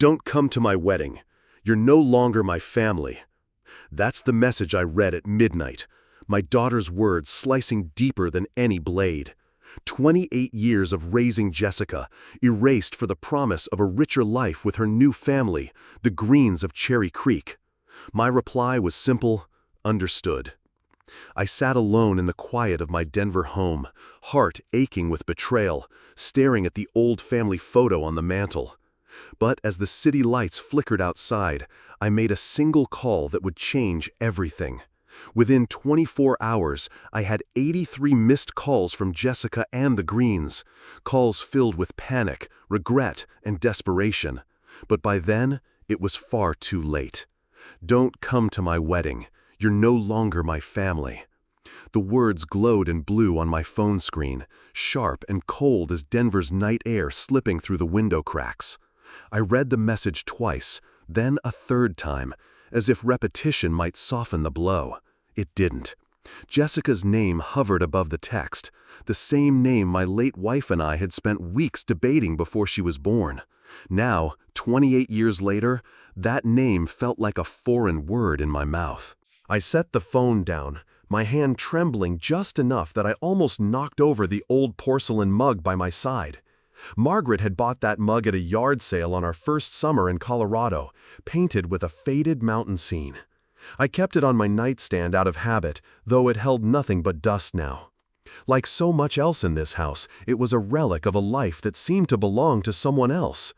Don't come to my wedding. You're no longer my family. That's the message I read at midnight, my daughter's words slicing deeper than any blade. 28 years of raising Jessica, erased for the promise of a richer life with her new family, the Greens of Cherry Creek. My reply was simple: understood. I sat alone in the quiet of my Denver home, heart aching with betrayal, staring at the old family photo on the mantel. But as the city lights flickered outside, I made a single call that would change everything. Within 24 hours, I had 83 missed calls from Jessica and the Greens, calls filled with panic, regret, and desperation. But by then, it was far too late. Don't come to my wedding. You're no longer my family. The words glowed in blue on my phone screen, sharp and cold as Denver's night air slipping through the window cracks. I read the message twice, then a third time, as if repetition might soften the blow. It didn't. Jessica's name hovered above the text, the same name my late wife and I had spent weeks debating before she was born. Now, 28 years later, that name felt like a foreign word in my mouth. I set the phone down, my hand trembling just enough that I almost knocked over the old porcelain mug by my side. Margaret had bought that mug at a yard sale on our first summer in Colorado, painted with a faded mountain scene. I kept it on my nightstand out of habit, though it held nothing but dust now. Like so much else in this house, it was a relic of a life that seemed to belong to someone else.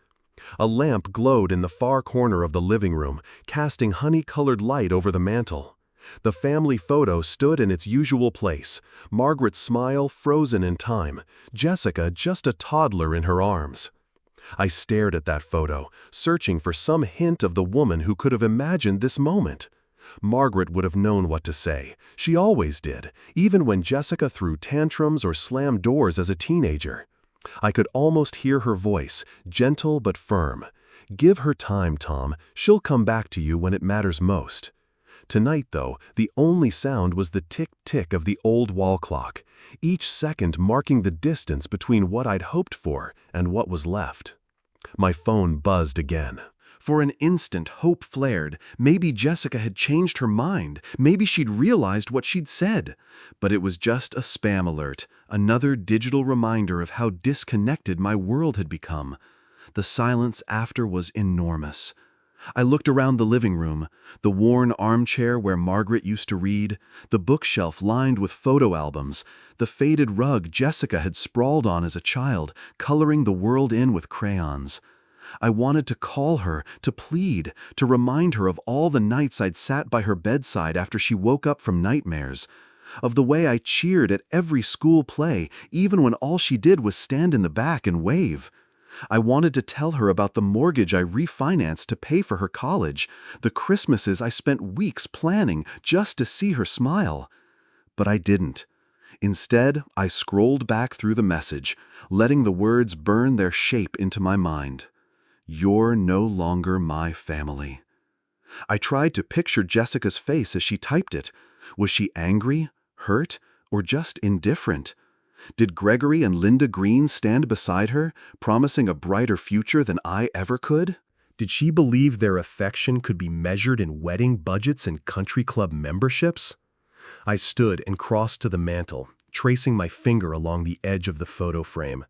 A lamp glowed in the far corner of the living room, casting honey-colored light over the mantel. The family photo stood in its usual place, Margaret's smile frozen in time, Jessica just a toddler in her arms. I stared at that photo, searching for some hint of the woman who could have imagined this moment. Margaret would have known what to say. She always did, even when Jessica threw tantrums or slammed doors as a teenager. I could almost hear her voice, gentle but firm. "Give her time, Tom. She'll come back to you when it matters most." Tonight, though, the only sound was the tick-tick of the old wall clock, each second marking the distance between what I'd hoped for and what was left. My phone buzzed again. For an instant, hope flared. Maybe Jessica had changed her mind. Maybe she'd realized what she'd said. But it was just a spam alert, another digital reminder of how disconnected my world had become. The silence after was enormous. I looked around the living room, the worn armchair where Margaret used to read, the bookshelf lined with photo albums, the faded rug Jessica had sprawled on as a child, coloring the world in with crayons. I wanted to call her, to plead, to remind her of all the nights I'd sat by her bedside after she woke up from nightmares, of the way I cheered at every school play, even when all she did was stand in the back and wave. I wanted to tell her about the mortgage I refinanced to pay for her college, the Christmases I spent weeks planning just to see her smile. But I didn't. Instead, I scrolled back through the message, letting the words burn their shape into my mind. "You're no longer my family." I tried to picture Jessica's face as she typed it. Was she angry, hurt, or just indifferent? Did Gregory and Linda Green stand beside her, promising a brighter future than I ever could? Did she believe their affection could be measured in wedding budgets and country club memberships? I stood and crossed to the mantel, tracing my finger along the edge of the photo frame.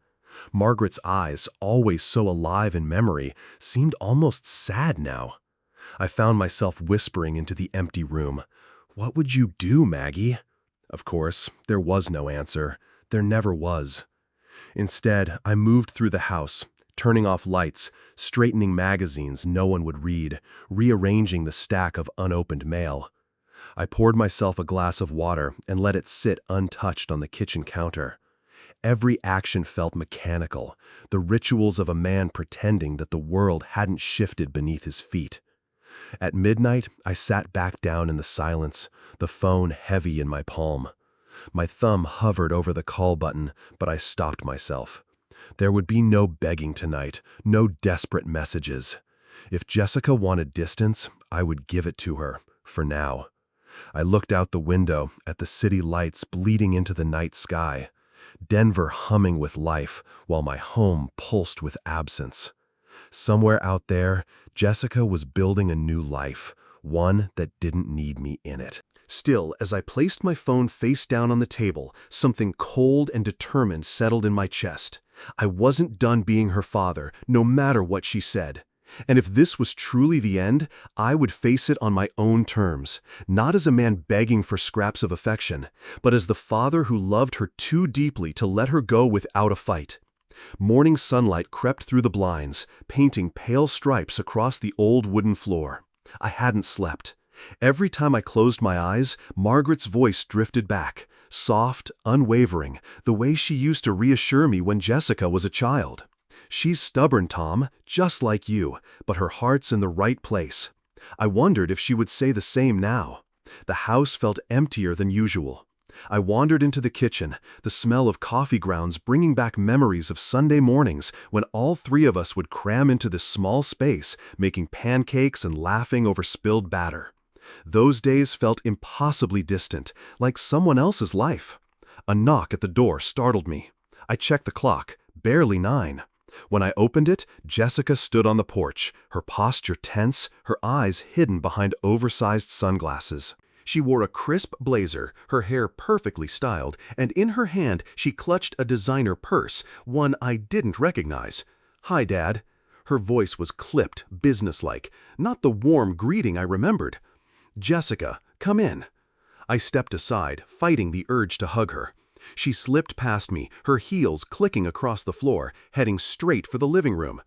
Margaret's eyes, always so alive in memory, seemed almost sad now. I found myself whispering into the empty room. "What would you do, Maggie?" Of course, there was no answer. There never was. Instead, I moved through the house, turning off lights, straightening magazines no one would read, rearranging the stack of unopened mail. I poured myself a glass of water and let it sit untouched on the kitchen counter. Every action felt mechanical, the rituals of a man pretending that the world hadn't shifted beneath his feet. At midnight, I sat back down in the silence, the phone heavy in my palm. My thumb hovered over the call button, but I stopped myself. There would be no begging tonight, no desperate messages. If Jessica wanted distance, I would give it to her, for now. I looked out the window at the city lights bleeding into the night sky, Denver humming with life while my home pulsed with absence. Somewhere out there, Jessica was building a new life, one that didn't need me in it. Still, as I placed my phone face down on the table, something cold and determined settled in my chest. I wasn't done being her father, no matter what she said. And if this was truly the end, I would face it on my own terms, not as a man begging for scraps of affection, but as the father who loved her too deeply to let her go without a fight. Morning sunlight crept through the blinds, painting pale stripes across the old wooden floor. I hadn't slept. Every time I closed my eyes, Margaret's voice drifted back, soft, unwavering, the way she used to reassure me when Jessica was a child. She's stubborn, Tom, just like you, but her heart's in the right place. I wondered if she would say the same now. The house felt emptier than usual. I wandered into the kitchen, the smell of coffee grounds bringing back memories of Sunday mornings when all three of us would cram into this small space, making pancakes and laughing over spilled batter. Those days felt impossibly distant, like someone else's life. A knock at the door startled me. I checked the clock, barely 9. When I opened it, Jessica stood on the porch, her posture tense, her eyes hidden behind oversized sunglasses. She wore a crisp blazer, her hair perfectly styled, and in her hand she clutched a designer purse, one I didn't recognize. "Hi, Dad." Her voice was clipped, businesslike, not the warm greeting I remembered. "Jessica, come in." I stepped aside, fighting the urge to hug her. She slipped past me, her heels clicking across the floor, heading straight for the living room.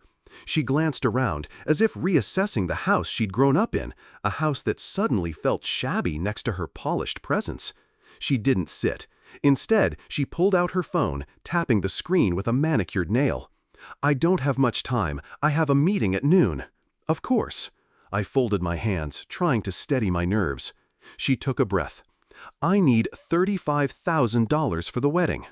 She glanced around, as if reassessing the house she'd grown up in, a house that suddenly felt shabby next to her polished presence. She didn't sit. Instead, she pulled out her phone, tapping the screen with a manicured nail. "I don't have much time. I have a meeting at noon." "Of course." I folded my hands, trying to steady my nerves. She took a breath. "I need $35,000 for the wedding."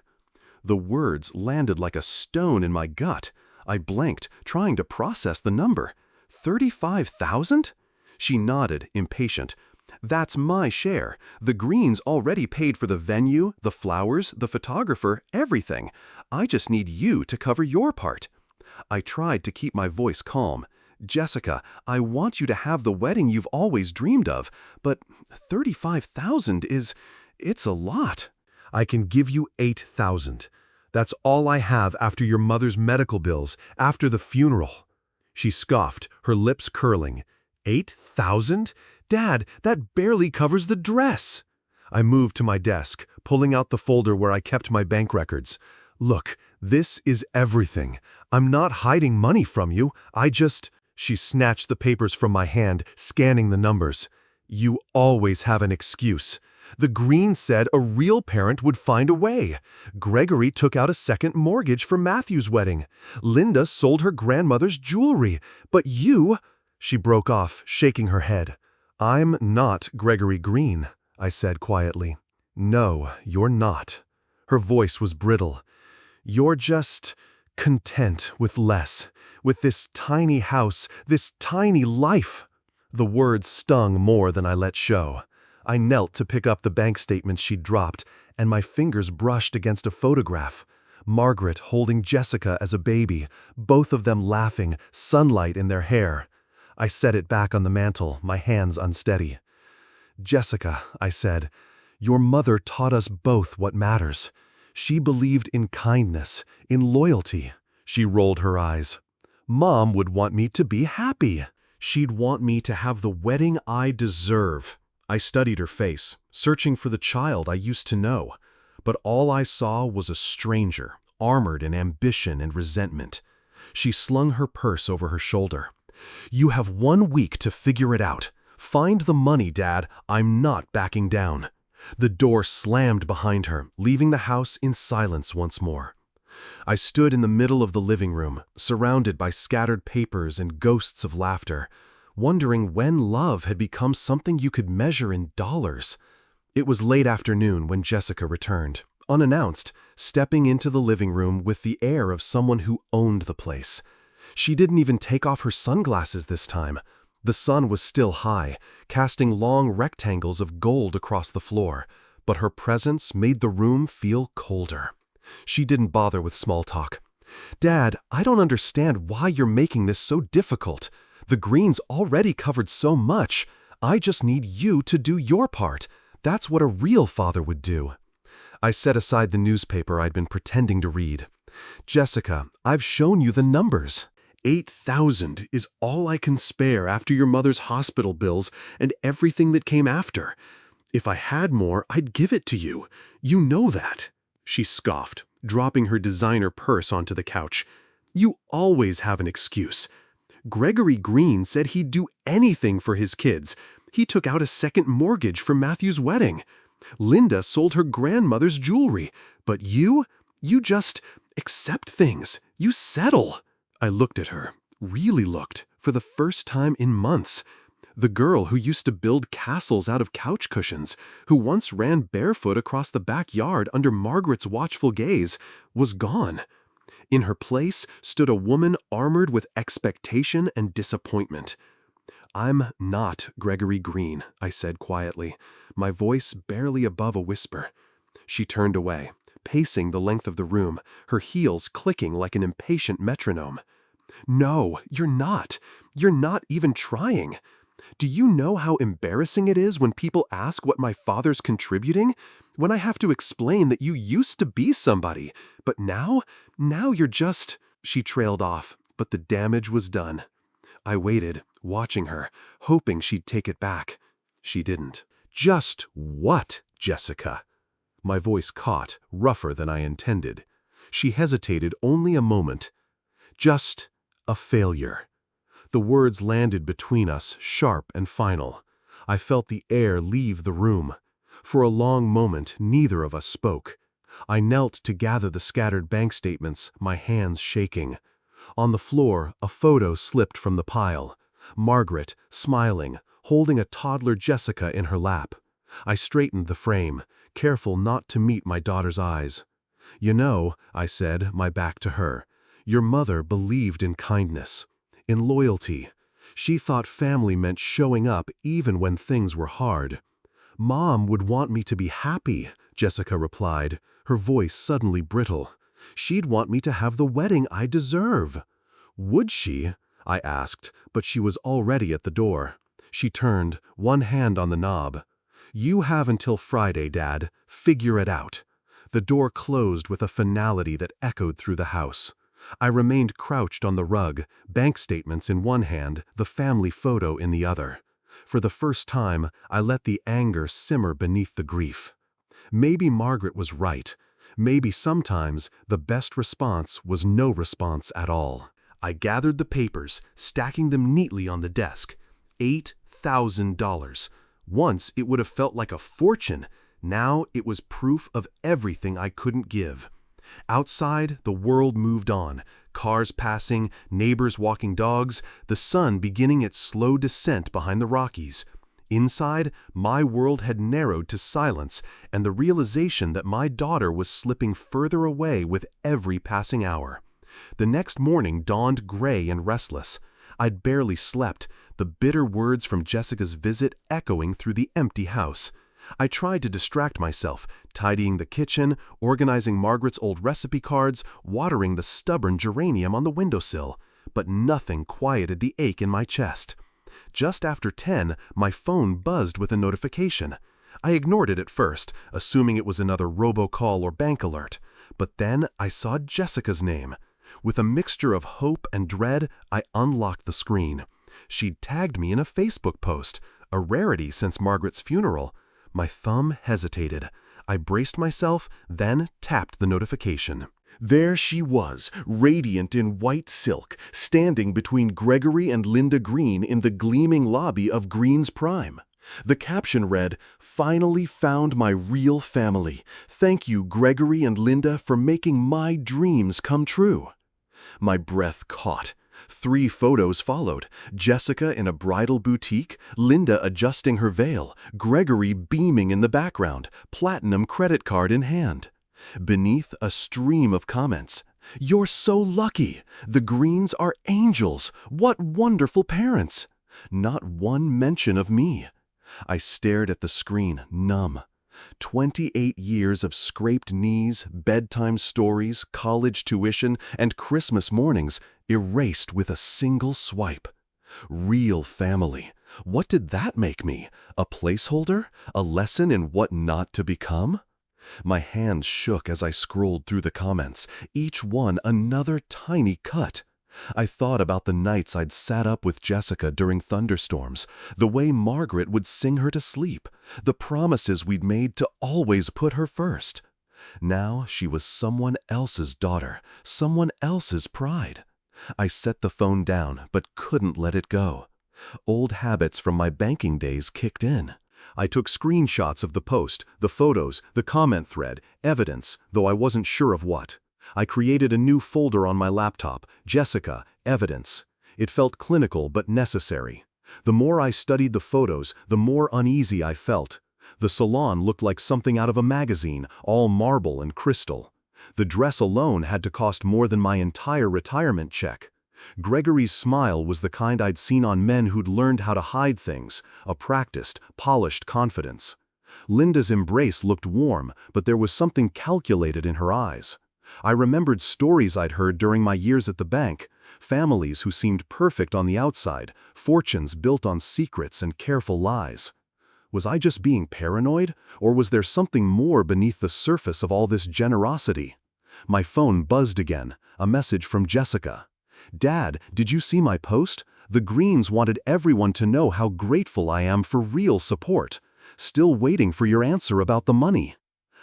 The words landed like a stone in my gut. I blinked, trying to process the number. 35,000? She nodded, impatient. "That's my share. The Greens already paid for the venue, the flowers, the photographer, everything. I just need you to cover your part." I tried to keep my voice calm. "Jessica, I want you to have the wedding you've always dreamed of, but 35,000 it's a lot." "I can give you 8,000. That's all I have after your mother's medical bills, after the funeral." She scoffed, her lips curling. 8,000? Dad, that barely covers the dress." I moved to my desk, pulling out the folder where I kept my bank records. "Look, this is everything. I'm not hiding money from you. She snatched the papers from my hand, scanning the numbers. "You always have an excuse. The Greens said a real parent would find a way. Gregory took out a second mortgage for Matthew's wedding. Linda sold her grandmother's jewelry. But you—" She broke off, shaking her head. "I'm not Gregory Green," I said quietly. "No, you're not." Her voice was brittle. "You're just content with less, with this tiny house, this tiny life." The words stung more than I let show. I knelt to pick up the bank statements she'd dropped, and my fingers brushed against a photograph. Margaret holding Jessica as a baby, both of them laughing, sunlight in their hair. I set it back on the mantel, my hands unsteady. "Jessica," I said, "your mother taught us both what matters. She believed in kindness, in loyalty." She rolled her eyes. "Mom would want me to be happy. She'd want me to have the wedding I deserve." I studied her face, searching for the child I used to know, but all I saw was a stranger, armored in ambition and resentment. She slung her purse over her shoulder. "You have 1 week to figure it out. Find the money, Dad. I'm not backing down." The door slammed behind her, leaving the house in silence once more. I stood in the middle of the living room, surrounded by scattered papers and ghosts of laughter, wondering when love had become something you could measure in dollars. It was late afternoon when Jessica returned, unannounced, stepping into the living room with the air of someone who owned the place. She didn't even take off her sunglasses this time. The sun was still high, casting long rectangles of gold across the floor, but her presence made the room feel colder. She didn't bother with small talk. Dad, I don't understand why you're making this so difficult. The Greens already covered so much. I just need you to do your part. That's what a real father would do. I set aside the newspaper I'd been pretending to read. Jessica, I've shown you the numbers. 8,000 is all I can spare after your mother's hospital bills and everything that came after. If I had more, I'd give it to you. You know that. She scoffed, dropping her designer purse onto the couch. You always have an excuse. Gregory Green said he'd do anything for his kids. He took out a second mortgage for Matthew's wedding. Linda sold her grandmother's jewelry. But you just accept things. You settle. I looked at her, really looked, for the first time in months. The girl who used to build castles out of couch cushions, who once ran barefoot across the backyard under Margaret's watchful gaze, was gone. In her place stood a woman armored with expectation and disappointment. I'm not Gregory Green, I said quietly, my voice barely above a whisper. She turned away, pacing the length of the room, her heels clicking like an impatient metronome. No, you're not. You're not even trying. Do you know how embarrassing it is when people ask what my father's contributing? When I have to explain that you used to be somebody, but now you're just... She trailed off, but the damage was done. I waited, watching her, hoping she'd take it back. She didn't. Just what, Jessica? My voice caught, rougher than I intended. She hesitated only a moment. Just a failure. The words landed between us, sharp and final. I felt the air leave the room. For a long moment, neither of us spoke. I knelt to gather the scattered bank statements, my hands shaking. On the floor, a photo slipped from the pile. Margaret, smiling, holding a toddler Jessica in her lap. I straightened the frame, careful not to meet my daughter's eyes. You know, I said, my back to her, your mother believed in kindness, in loyalty. She thought family meant showing up even when things were hard. Mom would want me to be happy, Jessica replied, her voice suddenly brittle. She'd want me to have the wedding I deserve. Would she? I asked, but she was already at the door. She turned, one hand on the knob. You have until Friday, Dad. Figure it out. The door closed with a finality that echoed through the house. I remained crouched on the rug, bank statements in one hand, the family photo in the other. For the first time, I let the anger simmer beneath the grief. Maybe Margaret was right. Maybe sometimes the best response was no response at all. I gathered the papers, stacking them neatly on the desk. $8,000. Once it would have felt like a fortune. Now it was proof of everything I couldn't give. Outside, the world moved on. Cars passing, neighbors walking dogs, the sun beginning its slow descent behind the Rockies. Inside, my world had narrowed to silence and the realization that my daughter was slipping further away with every passing hour. The next morning dawned gray and restless. I'd barely slept, the bitter words from Jessica's visit echoing through the empty house. I tried to distract myself, tidying the kitchen, organizing Margaret's old recipe cards, watering the stubborn geranium on the windowsill, but nothing quieted the ache in my chest. Just after 10, my phone buzzed with a notification. I ignored it at first, assuming it was another robocall or bank alert, but then I saw Jessica's name. With a mixture of hope and dread, I unlocked the screen. She'd tagged me in a Facebook post, a rarity since Margaret's funeral. My thumb hesitated. I braced myself, then tapped the notification. There she was, radiant in white silk, standing between Gregory and Linda Green in the gleaming lobby of Green's Prime. The caption read, "Finally found my real family. Thank you, Gregory and Linda, for making my dreams come true." My breath caught. 3 photos followed, Jessica in a bridal boutique, Linda adjusting her veil, Gregory beaming in the background, platinum credit card in hand. Beneath, a stream of comments. "You're so lucky! The Greens are angels! What wonderful parents!" Not one mention of me. I stared at the screen, numb. 28 years of scraped knees, bedtime stories, college tuition, and Christmas mornings erased with a single swipe. Real family. What did that make me? A placeholder? A lesson in what not to become? My hands shook as I scrolled through the comments, each one another tiny cut. I thought about the nights I'd sat up with Jessica during thunderstorms, the way Margaret would sing her to sleep, the promises we'd made to always put her first. Now she was someone else's daughter, someone else's pride. I set the phone down, but couldn't let it go. Old habits from my banking days kicked in. I took screenshots of the post, the photos, the comment thread, evidence, though I wasn't sure of what. I created a new folder on my laptop, Jessica, Evidence. It felt clinical but necessary. The more I studied the photos, the more uneasy I felt. The salon looked like something out of a magazine, all marble and crystal. The dress alone had to cost more than my entire retirement check. Gregory's smile was the kind I'd seen on men who'd learned how to hide things, a practiced, polished confidence. Linda's embrace looked warm, but there was something calculated in her eyes. I remembered stories I'd heard during my years at the bank, families who seemed perfect on the outside, fortunes built on secrets and careful lies. Was I just being paranoid, or was there something more beneath the surface of all this generosity? My phone buzzed again, a message from Jessica. "Dad, did you see my post? The Greens wanted everyone to know how grateful I am for real support. Still waiting for your answer about the money."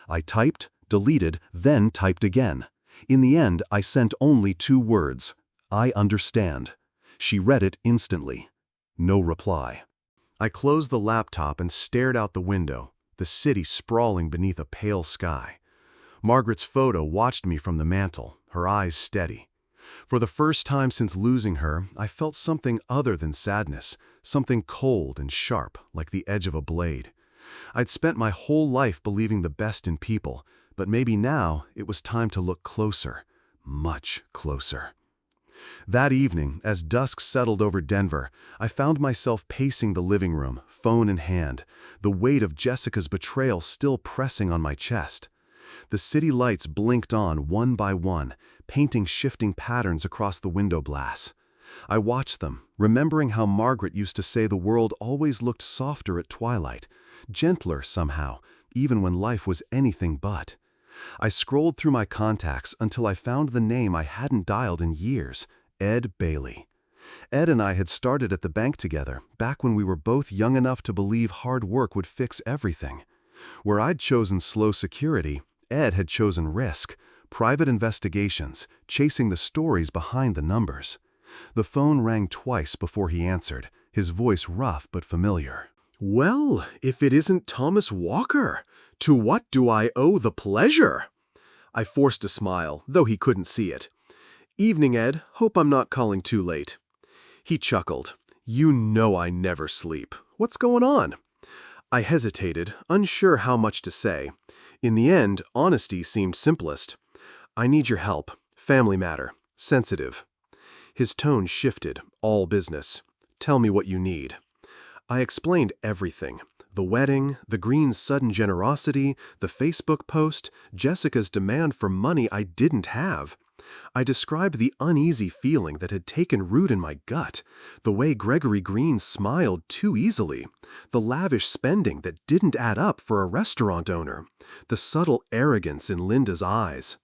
I typed, deleted, then typed again. In the end, I sent only 2 words. "I understand." She read it instantly. No reply. I closed the laptop and stared out the window, the city sprawling beneath a pale sky. Margaret's photo watched me from the mantel, her eyes steady. For the first time since losing her, I felt something other than sadness, something cold and sharp, like the edge of a blade. I'd spent my whole life believing the best in people, but maybe now it was time to look closer, much closer. That evening, as dusk settled over Denver, I found myself pacing the living room, phone in hand, the weight of Jessica's betrayal still pressing on my chest. The city lights blinked on one by one, painting shifting patterns across the window glass. I watched them, remembering how Margaret used to say the world always looked softer at twilight, gentler somehow, even when life was anything but. I scrolled through my contacts until I found the name I hadn't dialed in years, Ed Bailey. Ed and I had started at the bank together, back when we were both young enough to believe hard work would fix everything. Where I'd chosen slow security, Ed had chosen risk, private investigations, chasing the stories behind the numbers. The phone rang twice before he answered, his voice rough but familiar. "Well, if it isn't Thomas Walker, to what do I owe the pleasure?" I forced a smile, though he couldn't see it. "Evening, Ed. Hope I'm not calling too late." He chuckled. "You know I never sleep. What's going on?" I hesitated, unsure how much to say. In the end, honesty seemed simplest. "I need your help. Family matter. Sensitive." His tone shifted, all business. "Tell me what you need." I explained everything. The wedding, the Greens' sudden generosity, the Facebook post, Jessica's demand for money I didn't have. I described the uneasy feeling that had taken root in my gut, the way Gregory Green smiled too easily, the lavish spending that didn't add up for a restaurant owner, the subtle arrogance in Linda's eyes.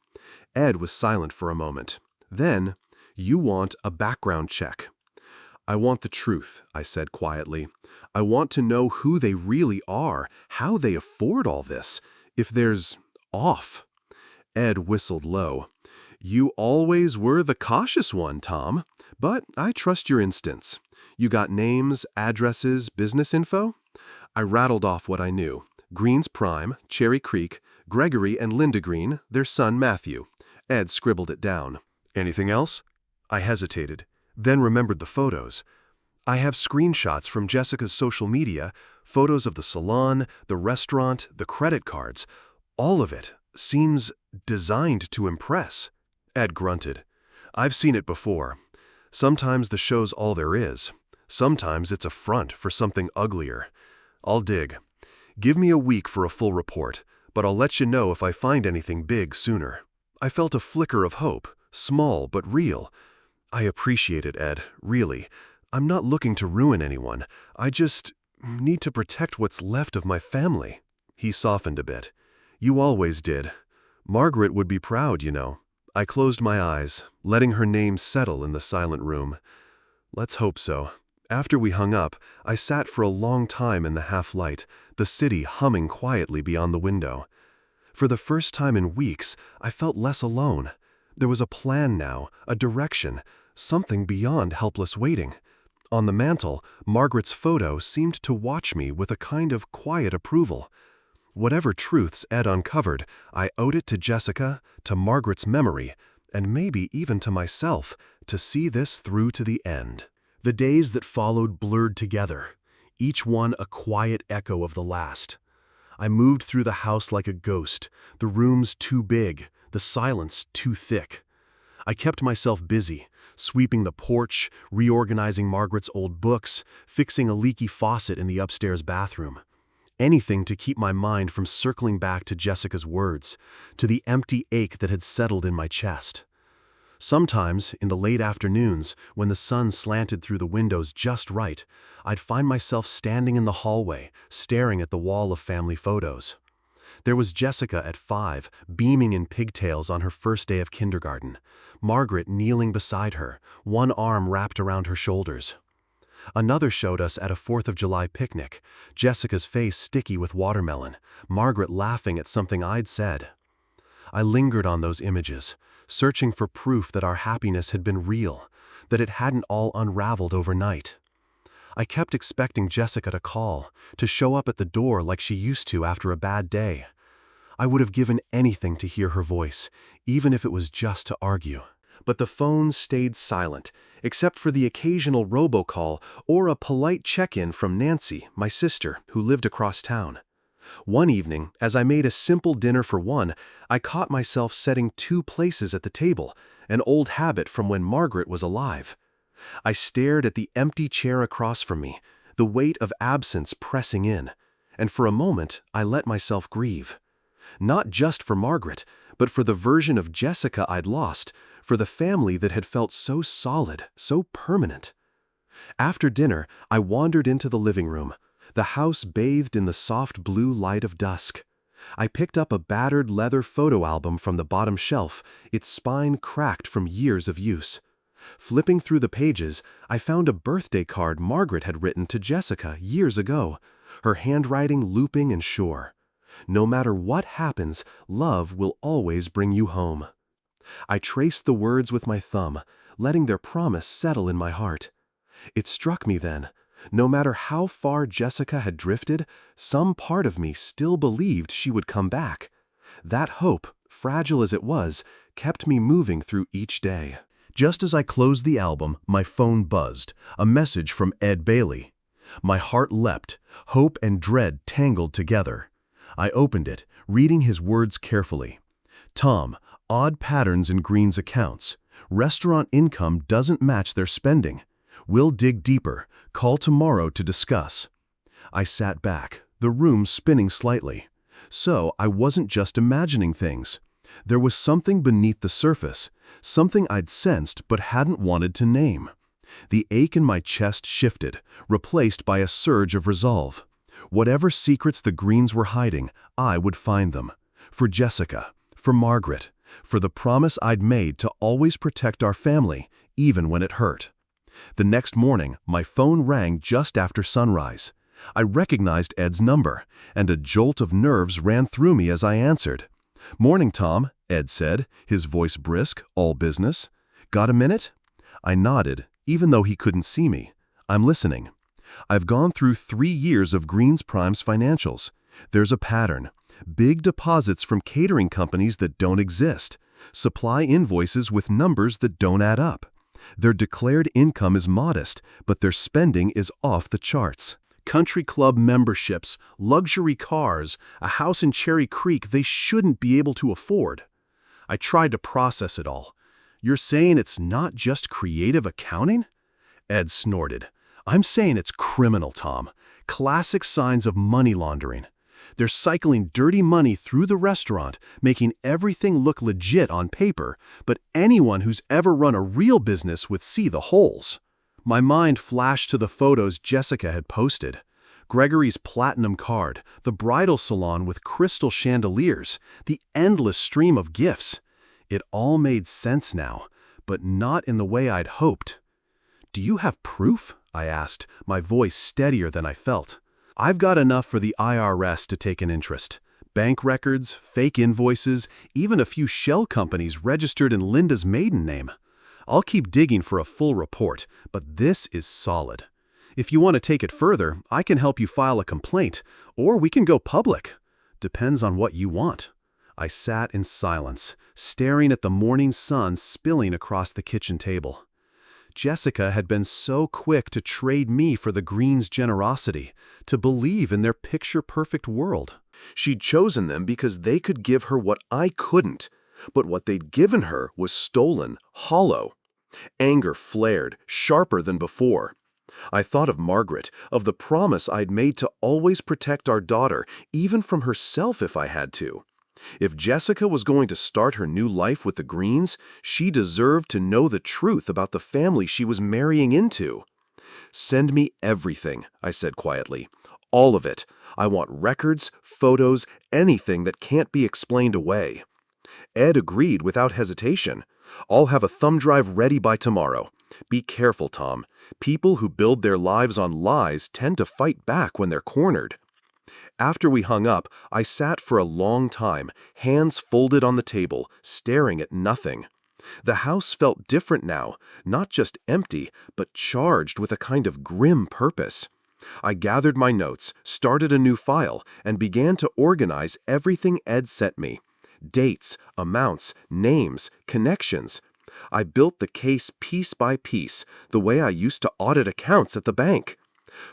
Ed was silent for a moment. Then, "You want a background check." "I want the truth," I said quietly. "I want to know who they really are, how they afford all this, if there's off." Ed whistled low. "You always were the cautious one, Tom, but I trust your instincts. You got names, addresses, business info?" I rattled off what I knew. Green's Prime, Cherry Creek, Gregory and Linda Green, their son Matthew. Ed scribbled it down. "Anything else?" I hesitated, then remembered the photos. "I have screenshots from Jessica's social media, photos of the salon, the restaurant, the credit cards. All of it seems designed to impress." Ed grunted. "I've seen it before. Sometimes the show's all there is. Sometimes it's a front for something uglier. I'll dig. Give me a week for a full report, but I'll let you know if I find anything big sooner. I felt a flicker of hope, small but real. I appreciate it, Ed, really. I'm not looking to ruin anyone. I just need to protect what's left of my family. He softened a bit. You always did. Margaret would be proud, you know. I closed my eyes, letting her name settle in the silent room. Let's hope so. After we hung up, I sat for a long time in the half-light, the city humming quietly beyond the window. For the first time in weeks, I felt less alone. There was a plan now, a direction, something beyond helpless waiting. On the mantel, Margaret's photo seemed to watch me with a kind of quiet approval. Whatever truths Ed uncovered, I owed it to Jessica, to Margaret's memory, and maybe even to myself, to see this through to the end. The days that followed blurred together, each one a quiet echo of the last. I moved through the house like a ghost, the rooms too big, the silence too thick. I kept myself busy, sweeping the porch, reorganizing Margaret's old books, fixing a leaky faucet in the upstairs bathroom. Anything to keep my mind from circling back to Jessica's words, to the empty ache that had settled in my chest. Sometimes, in the late afternoons, when the sun slanted through the windows just right, I'd find myself standing in the hallway, staring at the wall of family photos. There was Jessica at 5, beaming in pigtails on her first day of kindergarten, Margaret kneeling beside her, one arm wrapped around her shoulders. Another showed us at a 4th of July picnic, Jessica's face sticky with watermelon, Margaret laughing at something I'd said. I lingered on those images, searching for proof that our happiness had been real, that it hadn't all unraveled overnight. I kept expecting Jessica to call, to show up at the door like she used to after a bad day. I would have given anything to hear her voice, even if it was just to argue. But the phone stayed silent, except for the occasional robocall or a polite check-in from Nancy, my sister, who lived across town. One evening, as I made a simple dinner for one, I caught myself setting 2 places at the table, an old habit from when Margaret was alive. I stared at the empty chair across from me, the weight of absence pressing in, and for a moment I let myself grieve. Not just for Margaret, but for the version of Jessica I'd lost, for the family that had felt so solid, so permanent. After dinner, I wandered into the living room, the house bathed in the soft blue light of dusk. I picked up a battered leather photo album from the bottom shelf, its spine cracked from years of use. Flipping through the pages, I found a birthday card Margaret had written to Jessica years ago, her handwriting looping and sure. No matter what happens, love will always bring you home. I traced the words with my thumb, letting their promise settle in my heart. It struck me then, no matter how far Jessica had drifted, some part of me still believed she would come back. That hope, fragile as it was, kept me moving through each day. Just as I closed the album, my phone buzzed, a message from Ed Bailey. My heart leapt, hope and dread tangled together. I opened it, reading his words carefully. Tom, odd patterns in Green's accounts. Restaurant income doesn't match their spending. We'll dig deeper. Call tomorrow to discuss. I sat back, the room spinning slightly. So I wasn't just imagining things. There was something beneath the surface, something I'd sensed but hadn't wanted to name. The ache in my chest shifted, replaced by a surge of resolve. Whatever secrets the Greens were hiding, I would find them. For Jessica, for Margaret, for the promise I'd made to always protect our family, even when it hurt. The next morning, my phone rang just after sunrise. I recognized Ed's number, and a jolt of nerves ran through me as I answered. "Morning, Tom," Ed said, his voice brisk, all business. "Got a minute?" I nodded, even though he couldn't see me. "I'm listening." "I've gone through 3 years of Greens Prime's financials. There's a pattern. Big deposits from catering companies that don't exist. Supply invoices with numbers that don't add up. Their declared income is modest, but their spending is off the charts. Country club memberships, luxury cars, a house in Cherry Creek they shouldn't be able to afford." I tried to process it all. "You're saying it's not just creative accounting?" Ed snorted. "I'm saying it's criminal, Tom. Classic signs of money laundering. They're cycling dirty money through the restaurant, making everything look legit on paper, but anyone who's ever run a real business would see the holes. My mind flashed to the photos Jessica had posted. Gregory's platinum card, the bridal salon with crystal chandeliers, the endless stream of gifts. It all made sense now, but not in the way I'd hoped. "Do you have proof?" I asked, my voice steadier than I felt. "I've got enough for the IRS to take an interest. Bank records, fake invoices, even a few shell companies registered in Linda's maiden name. I'll keep digging for a full report, but this is solid. If you want to take it further, I can help you file a complaint, or we can go public. Depends on what you want." I sat in silence, staring at the morning sun spilling across the kitchen table. Jessica had been so quick to trade me for the Greens' generosity, to believe in their picture-perfect world. She'd chosen them because they could give her what I couldn't, but what they'd given her was stolen, hollow. Anger flared, sharper than before. I thought of Margaret, of the promise I'd made to always protect our daughter, even from herself if I had to. If Jessica was going to start her new life with the Greens, she deserved to know the truth about the family she was marrying into. "Send me everything," I said quietly. "All of it. I want records, photos, anything that can't be explained away." Ed agreed without hesitation. "I'll have a thumb drive ready by tomorrow. Be careful, Tom. People who build their lives on lies tend to fight back when they're cornered." After we hung up, I sat for a long time, hands folded on the table, staring at nothing. The house felt different now, not just empty, but charged with a kind of grim purpose. I gathered my notes, started a new file, and began to organize everything Ed sent me. Dates, amounts, names, connections. I built the case piece by piece, the way I used to audit accounts at the bank.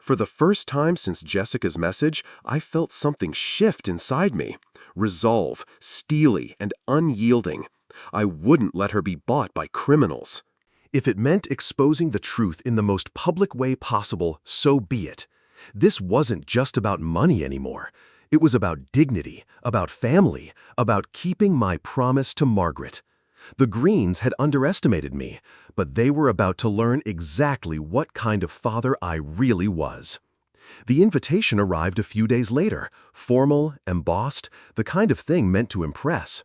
For the first time since Jessica's message, I felt something shift inside me. Resolve, steely and unyielding. I wouldn't let her be bought by criminals. If it meant exposing the truth in the most public way possible, so be it. This wasn't just about money anymore. It was about dignity, about family, about keeping my promise to Margaret. The Greens had underestimated me, but they were about to learn exactly what kind of father I really was. The invitation arrived a few days later, formal, embossed, the kind of thing meant to impress.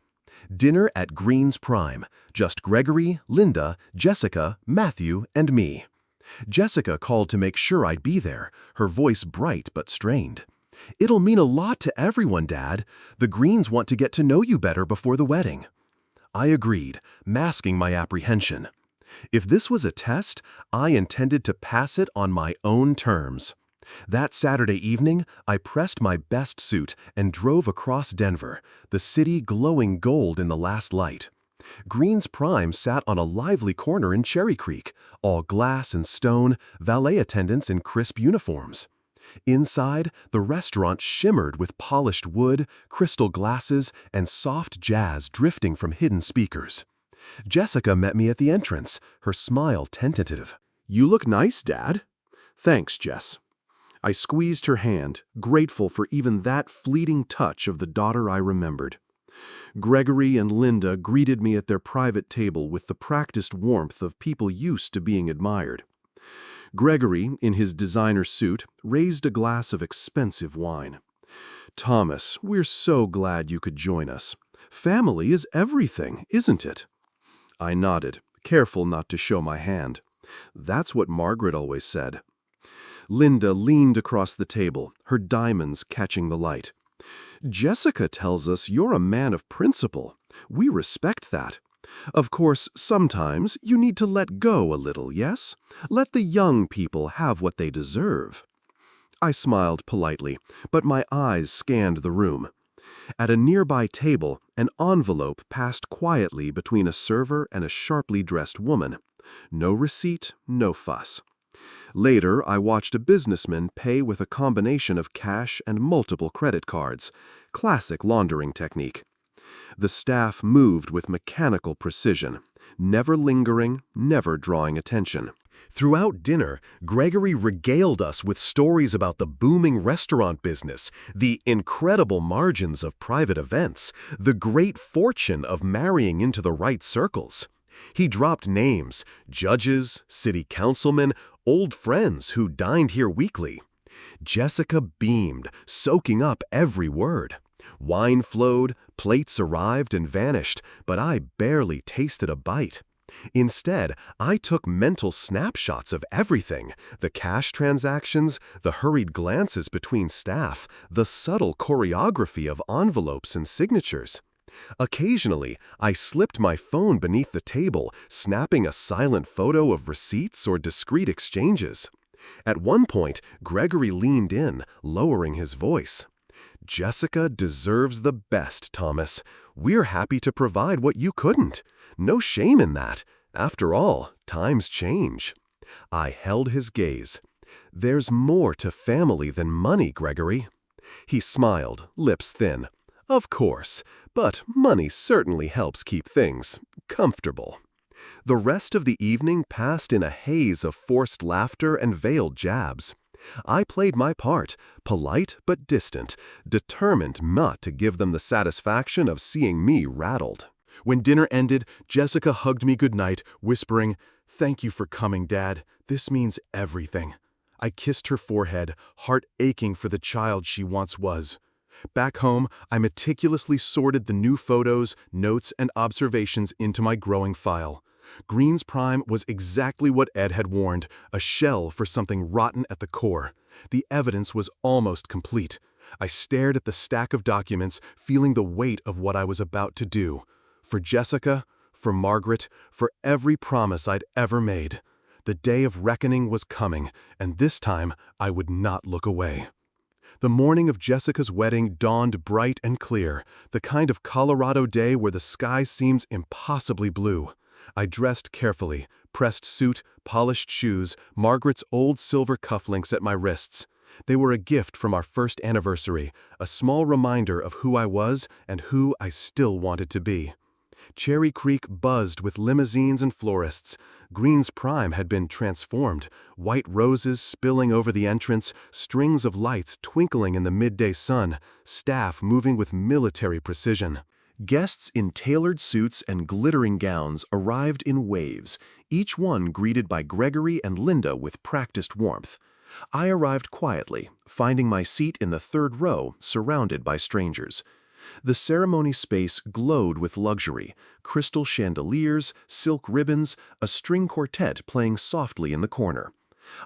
Dinner at Greens Prime, just Gregory, Linda, Jessica, Matthew, and me. Jessica called to make sure I'd be there, her voice bright but strained. "It'll mean a lot to everyone, Dad. The Greens want to get to know you better before the wedding." I agreed, masking my apprehension. If this was a test, I intended to pass it on my own terms. That Saturday evening, I pressed my best suit and drove across Denver, the city glowing gold in the last light. Greens Prime sat on a lively corner in Cherry Creek, all glass and stone, valet attendants in crisp uniforms. Inside, the restaurant shimmered with polished wood, crystal glasses, and soft jazz drifting from hidden speakers. Jessica met me at the entrance, her smile tentative. "You look nice, Dad." "Thanks, Jess." I squeezed her hand, grateful for even that fleeting touch of the daughter I remembered. Gregory and Linda greeted me at their private table with the practiced warmth of people used to being admired. Gregory, in his designer suit, raised a glass of expensive wine. "Thomas, we're so glad you could join us. Family is everything, isn't it?" I nodded, careful not to show my hand. That's what Margaret always said. Linda leaned across the table, her diamonds catching the light. "Jessica tells us you're a man of principle. We respect that. Of course, sometimes you need to let go a little, yes? Let the young people have what they deserve." I smiled politely, but my eyes scanned the room. At a nearby table, an envelope passed quietly between a server and a sharply dressed woman. No receipt, no fuss. Later, I watched a businessman pay with a combination of cash and multiple credit cards. Classic laundering technique. The staff moved with mechanical precision, never lingering, never drawing attention. Throughout dinner, Gregory regaled us with stories about the booming restaurant business, the incredible margins of private events, the great fortune of marrying into the right circles. He dropped names, judges, city councilmen, old friends who dined here weekly. Jessica beamed, soaking up every word. Wine flowed, plates arrived and vanished, but I barely tasted a bite. Instead, I took mental snapshots of everything: the cash transactions, the hurried glances between staff, the subtle choreography of envelopes and signatures. Occasionally, I slipped my phone beneath the table, snapping a silent photo of receipts or discreet exchanges. At one point, Gregory leaned in, lowering his voice. "Jessica deserves the best, Thomas. We're happy to provide what you couldn't. No shame in that. After all, times change." I held his gaze. "There's more to family than money, Gregory." He smiled, lips thin. "Of course, but money certainly helps keep things comfortable." The rest of the evening passed in a haze of forced laughter and veiled jabs. I played my part, polite but distant, determined not to give them the satisfaction of seeing me rattled. When dinner ended, Jessica hugged me goodnight, whispering, "Thank you for coming, Dad. This means everything." I kissed her forehead, heart aching for the child she once was. Back home, I meticulously sorted the new photos, notes, and observations into my growing file. Green's Prime was exactly what Ed had warned, a shell for something rotten at the core. The evidence was almost complete. I stared at the stack of documents, feeling the weight of what I was about to do. For Jessica, for Margaret, for every promise I'd ever made. The day of reckoning was coming, and this time I would not look away. The morning of Jessica's wedding dawned bright and clear, the kind of Colorado day where the sky seems impossibly blue. I dressed carefully, pressed suit, polished shoes, Margaret's old silver cufflinks at my wrists. They were a gift from our first anniversary, a small reminder of who I was and who I still wanted to be. Cherry Creek buzzed with limousines and florists. Green's Prime had been transformed, white roses spilling over the entrance, strings of lights twinkling in the midday sun, staff moving with military precision. Guests in tailored suits and glittering gowns arrived in waves, each one greeted by Gregory and Linda with practiced warmth. I arrived quietly, finding my seat in the third row, surrounded by strangers. The ceremony space glowed with luxury: crystal chandeliers, silk ribbons, a string quartet playing softly in the corner.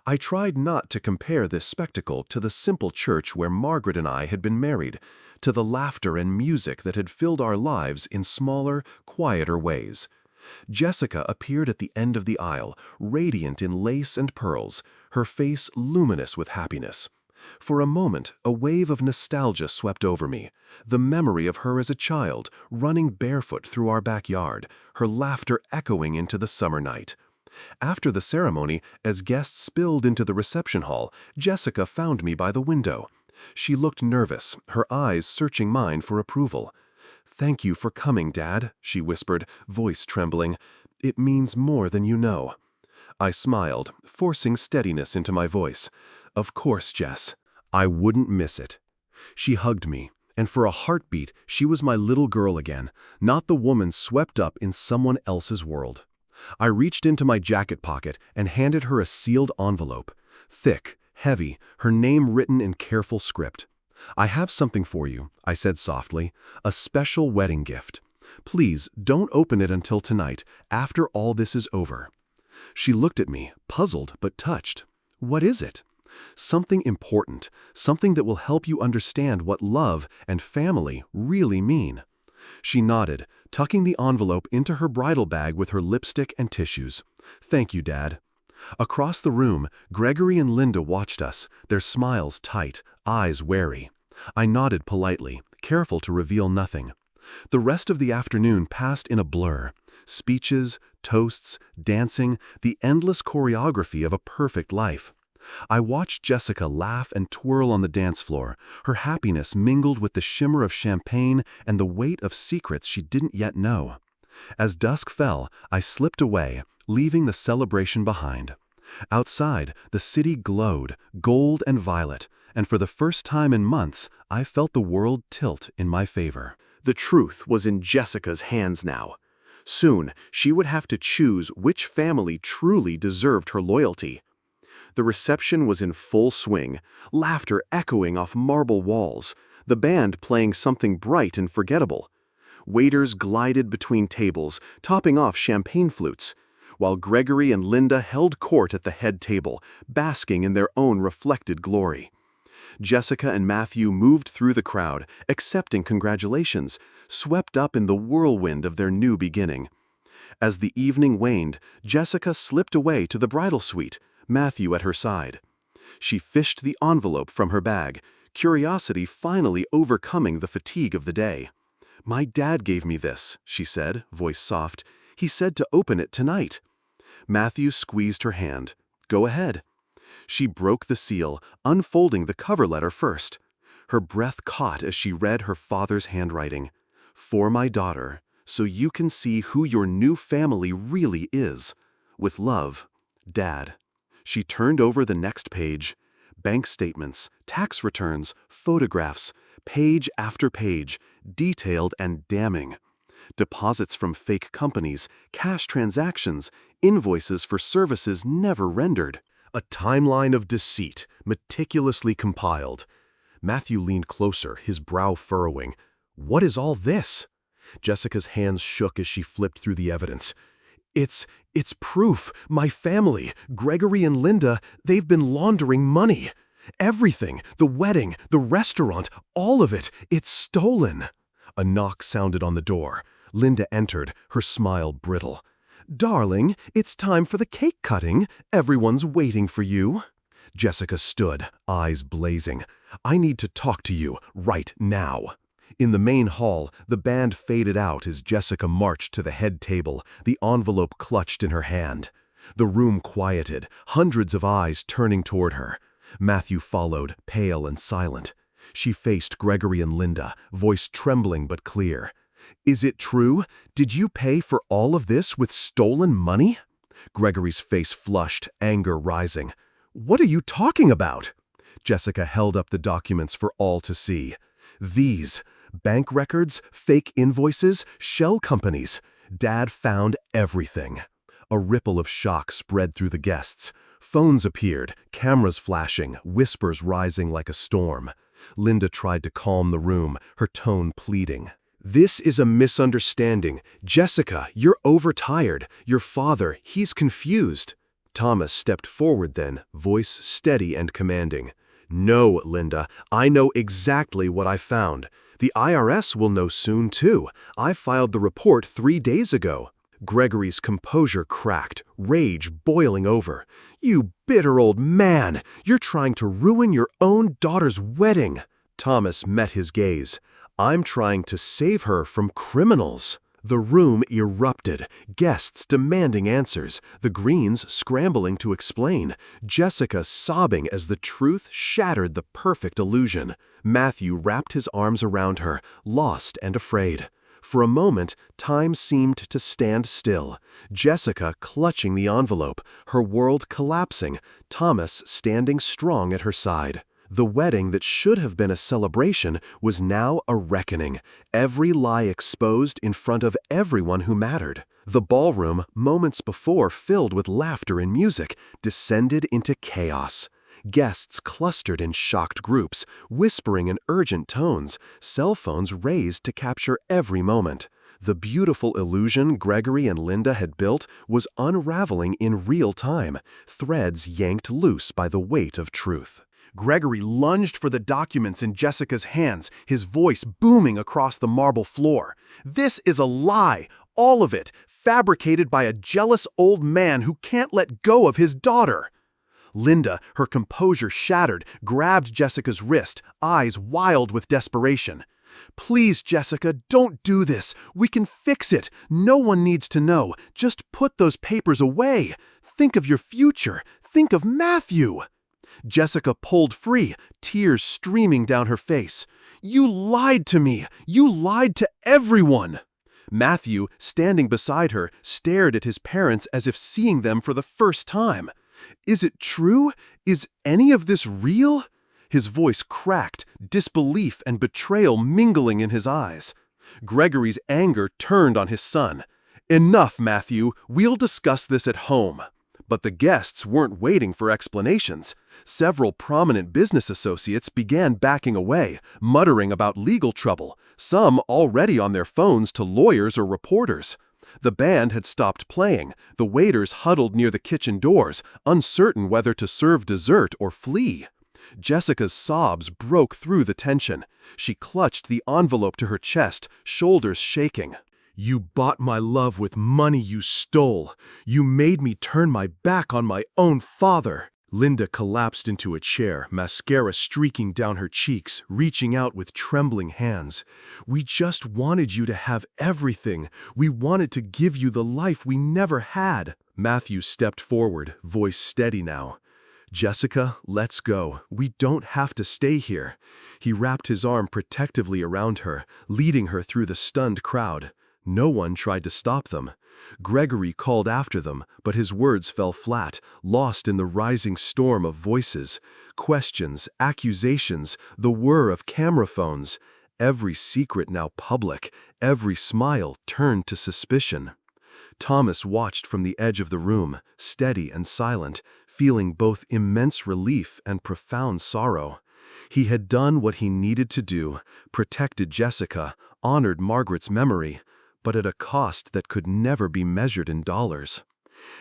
I tried not to compare this spectacle to the simple church where Margaret and I had been married, to the laughter and music that had filled our lives in smaller, quieter ways. Jessica appeared at the end of the aisle, radiant in lace and pearls, her face luminous with happiness. For a moment, a wave of nostalgia swept over me, the memory of her as a child, running barefoot through our backyard, her laughter echoing into the summer night. After the ceremony, as guests spilled into the reception hall, Jessica found me by the window. She looked nervous, her eyes searching mine for approval. "Thank you for coming, Dad," she whispered, voice trembling. "It means more than you know." I smiled, forcing steadiness into my voice. "Of course, Jess. I wouldn't miss it." She hugged me, and for a heartbeat, she was my little girl again, not the woman swept up in someone else's world. I reached into my jacket pocket and handed her a sealed envelope. Thick, heavy, her name written in careful script. "I have something for you," I said softly, "a special wedding gift. Please don't open it until tonight, after all this is over." She looked at me, puzzled but touched. "What is it?" "Something important, something that will help you understand what love and family really mean." She nodded, tucking the envelope into her bridal bag with her lipstick and tissues. "Thank you, Dad." Across the room, Gregory and Linda watched us, their smiles tight, eyes wary. I nodded politely, careful to reveal nothing. The rest of the afternoon passed in a blur. Speeches, toasts, dancing, the endless choreography of a perfect life. I watched Jessica laugh and twirl on the dance floor, her happiness mingled with the shimmer of champagne and the weight of secrets she didn't yet know. As dusk fell, I slipped away, leaving the celebration behind. Outside, the city glowed, gold and violet, and for the first time in months, I felt the world tilt in my favor. The truth was in Jessica's hands now. Soon, she would have to choose which family truly deserved her loyalty. The reception was in full swing, laughter echoing off marble walls, the band playing something bright and forgettable. Waiters glided between tables, topping off champagne flutes, while Gregory and Linda held court at the head table, basking in their own reflected glory. Jessica and Matthew moved through the crowd, accepting congratulations, swept up in the whirlwind of their new beginning. As the evening waned, Jessica slipped away to the bridal suite, Matthew at her side. She fished the envelope from her bag, curiosity finally overcoming the fatigue of the day. "My dad gave me this," she said, voice soft. "He said to open it tonight." Matthew squeezed her hand. "Go ahead." She broke the seal, unfolding the cover letter first. Her breath caught as she read her father's handwriting. "For my daughter, so you can see who your new family really is. With love, Dad." She turned over the next page. Bank statements, tax returns, photographs, page after page, detailed and damning. Deposits from fake companies, cash transactions, invoices for services never rendered. A timeline of deceit, meticulously compiled. Matthew leaned closer, his brow furrowing. "What is all this?" Jessica's hands shook as she flipped through the evidence. It's proof. My family, Gregory and Linda, they've been laundering money. Everything, the wedding, the restaurant, all of it, it's stolen." A knock sounded on the door. Linda entered, her smile brittle. "Darling, it's time for the cake cutting. Everyone's waiting for you." Jessica stood, eyes blazing. "I need to talk to you, right now." In the main hall, the band faded out as Jessica marched to the head table, the envelope clutched in her hand. The room quieted, hundreds of eyes turning toward her. Matthew followed, pale and silent. She faced Gregory and Linda, voice trembling but clear. "Is it true? Did you pay for all of this with stolen money?" Gregory's face flushed, anger rising. "What are you talking about?" Jessica held up the documents for all to see. "These, bank records, fake invoices, shell companies. Dad found everything." A ripple of shock spread through the guests. Phones appeared, cameras flashing, whispers rising like a storm. Linda tried to calm the room, her tone pleading. "This is a misunderstanding. Jessica, you're overtired. Your father, he's confused." Thomas stepped forward then, voice steady and commanding. "No, Linda, I know exactly what I found. The IRS will know soon, too. I filed the report 3 days ago." Gregory's composure cracked, rage boiling over. "You bitter old man! You're trying to ruin your own daughter's wedding." Thomas met his gaze. "I'm trying to save her from criminals." The room erupted, guests demanding answers, the Greens scrambling to explain, Jessica sobbing as the truth shattered the perfect illusion. Matthew wrapped his arms around her, lost and afraid. For a moment, time seemed to stand still. Jessica clutching the envelope, her world collapsing, Thomas standing strong at her side. The wedding that should have been a celebration was now a reckoning, every lie exposed in front of everyone who mattered. The ballroom, moments before filled with laughter and music, descended into chaos. Guests clustered in shocked groups, whispering in urgent tones, cell phones raised to capture every moment. The beautiful illusion Gregory and Linda had built was unraveling in real time, threads yanked loose by the weight of truth. Gregory lunged for the documents in Jessica's hands, his voice booming across the marble floor. "This is a lie, all of it, fabricated by a jealous old man who can't let go of his daughter." Linda, her composure shattered, grabbed Jessica's wrist, eyes wild with desperation. "Please, Jessica, don't do this. We can fix it. No one needs to know. Just put those papers away. Think of your future. Think of Matthew." Jessica pulled free, tears streaming down her face. "You lied to me! You lied to everyone!" Matthew, standing beside her, stared at his parents as if seeing them for the first time. "Is it true? Is any of this real?" His voice cracked, disbelief and betrayal mingling in his eyes. Gregory's anger turned on his son. "Enough, Matthew. We'll discuss this at home." But the guests weren't waiting for explanations. Several prominent business associates began backing away, muttering about legal trouble, some already on their phones to lawyers or reporters. The band had stopped playing. The waiters huddled near the kitchen doors, uncertain whether to serve dessert or flee. Jessica's sobs broke through the tension. She clutched the envelope to her chest, shoulders shaking. "You bought my love with money you stole. You made me turn my back on my own father." Linda collapsed into a chair, mascara streaking down her cheeks, reaching out with trembling hands. "We just wanted you to have everything. We wanted to give you the life we never had." Matthew stepped forward, voice steady now. "Jessica, let's go. We don't have to stay here." He wrapped his arm protectively around her, leading her through the stunned crowd. No one tried to stop them. Gregory called after them, but his words fell flat, lost in the rising storm of voices. Questions, accusations, the whir of camera phones. Every secret now public, every smile turned to suspicion. Thomas watched from the edge of the room, steady and silent, feeling both immense relief and profound sorrow. He had done what he needed to do, protected Jessica, honored Margaret's memory, but at a cost that could never be measured in dollars.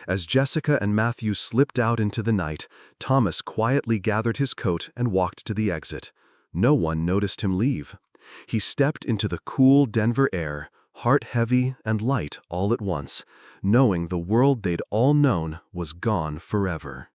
As Jessica and Matthew slipped out into the night, Thomas quietly gathered his coat and walked to the exit. No one noticed him leave. He stepped into the cool Denver air, heart heavy and light all at once, knowing the world they'd all known was gone forever.